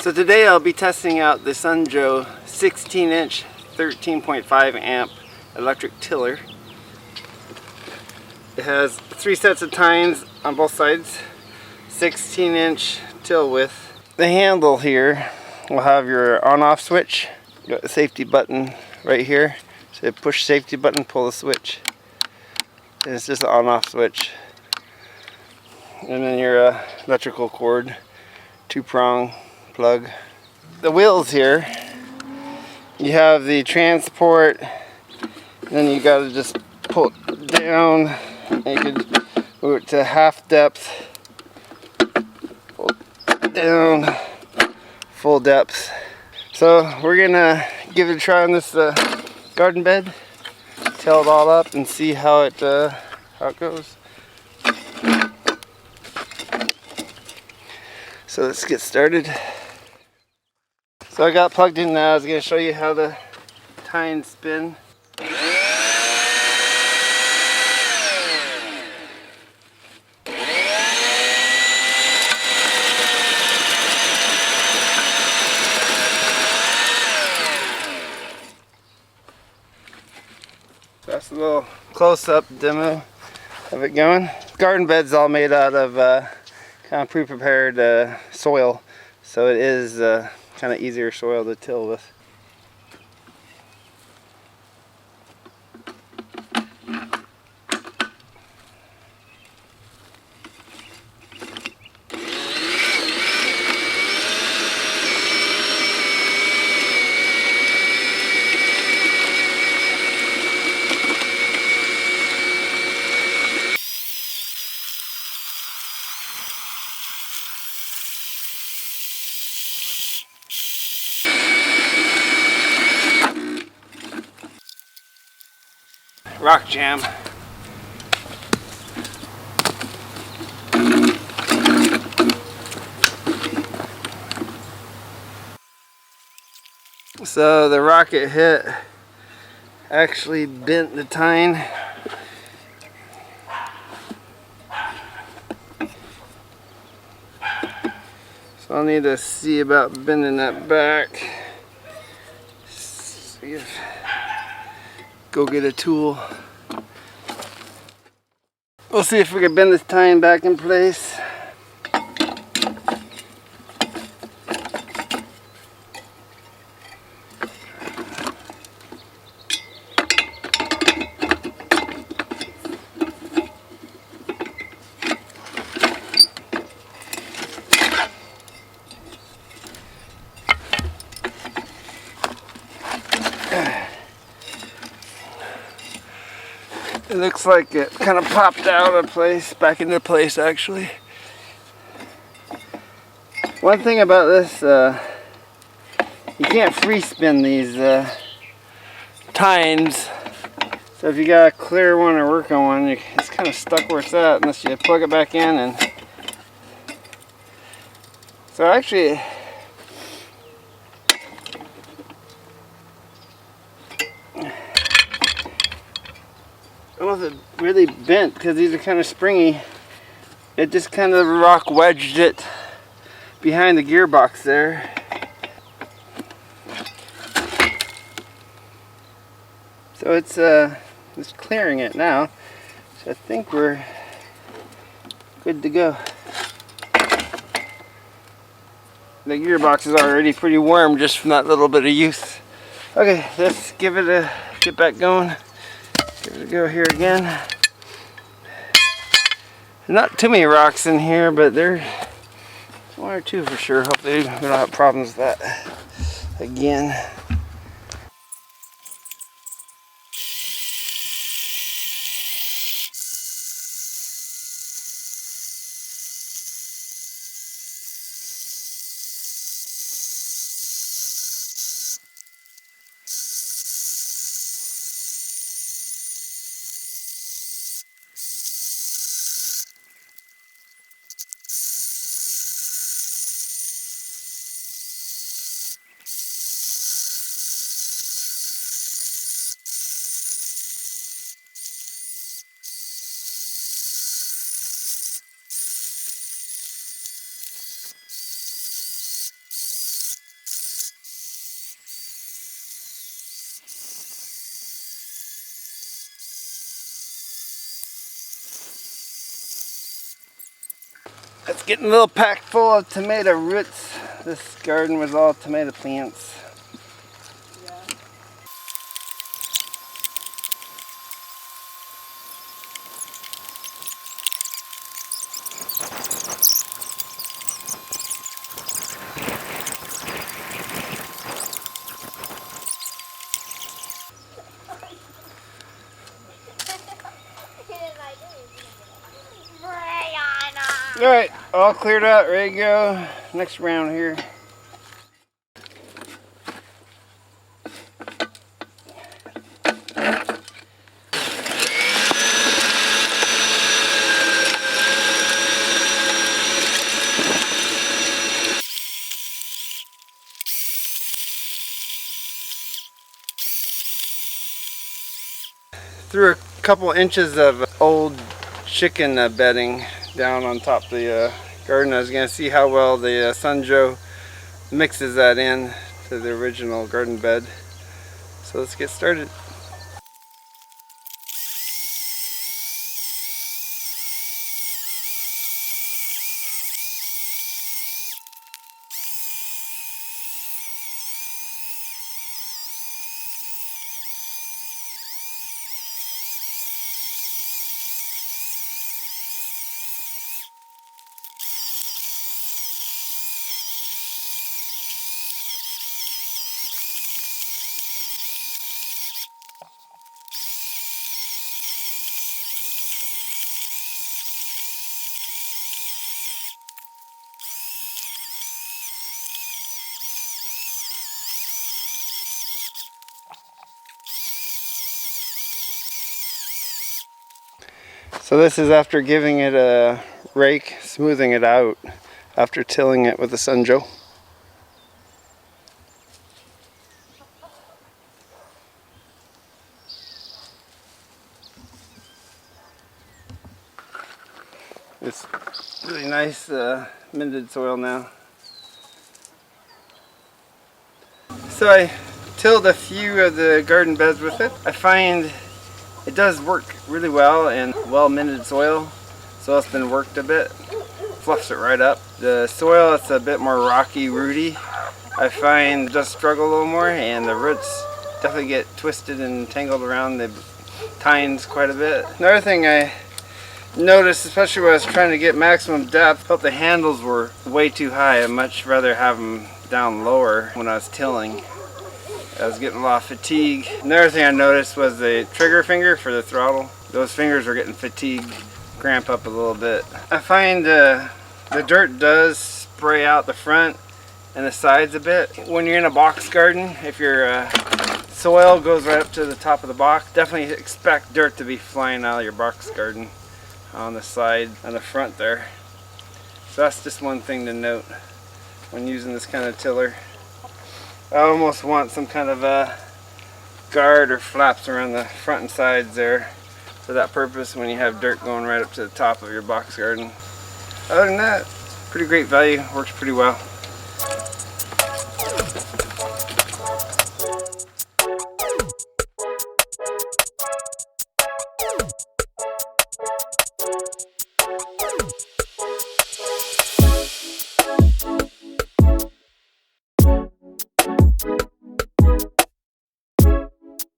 So today I'll be testing out the Sun Joe 16-inch 13.5 amp electric tiller. It has 3 sets of tines on both sides, 16-inch till width. The handle here will have your on-off switch. You got the safety button right here. So push safety button, pull the switch. And it's just an on-off switch. And then your electrical cord, 2-prong plug. The wheels here, you have the transport, then you got to just pull it down. And you can move it to half depth, pull it down, full depth. So we're gonna give it a try on this garden bed, tail it all up, and see how it goes. So let's get started. So I got plugged in now. I was going to show you how the tines spin. So that's a little close-up demo of it going. Garden bed's all made out of kind of pre-prepared soil, so it is kind of easier soil to till with. Rock jam. So the rocket hit actually bent the tine. So I'll need to see about bending that back. See if, go get a tool. We'll see if we can bend this tine back in place. It looks like it kind of popped out of place, back into place actually. One thing about this, you can't free spin these tines. So if you got a clear one or work on one, it's kind of stuck where it's at unless you plug it back in. And so actually, I don't know if it really bent because these are kind of springy. It just kind of rock wedged it behind the gearbox there. So it's clearing it now. So I think we're good to go. The gearbox is already pretty warm just from that little bit of use. Okay, let's get back going. Give it a go here again. Not too many rocks in here, but there's 1 or 2 for sure. Hopefully we don't have problems with that again. It's getting a little packed full of tomato roots. This garden was all tomato plants. Alright, all cleared out, ready to go. Next round here. Threw a couple inches of old chicken bedding down on top of the garden. I was going to see how well the Sun Joe mixes that in to the original garden bed. So let's get started. So this is after giving it a rake, smoothing it out after tilling it with the Sun Joe. It's really nice minted soil now. So I tilled a few of the garden beds with it. I find it does work really well in well-minted soil. Soil's been worked a bit, fluffs it right up. The soil, it's a bit more rocky, rooty. I find it does struggle a little more, and the roots definitely get twisted and tangled around the tines quite a bit. Another thing I noticed, especially when I was trying to get maximum depth, I felt the handles were way too high. I'd much rather have them down lower when I was tilling. I was getting a lot of fatigue. Another thing I noticed was the trigger finger for the throttle. Those fingers were getting fatigued, cramp up a little bit. I find the dirt does spray out the front and the sides a bit. When you're in a box garden, if your soil goes right up to the top of the box, definitely expect dirt to be flying out of your box garden on the side and the front there. So that's just one thing to note when using this kind of tiller. I almost want some kind of a guard or flaps around the front and sides there for that purpose when you have dirt going right up to the top of your box garden. Other than that, pretty great value, works pretty well.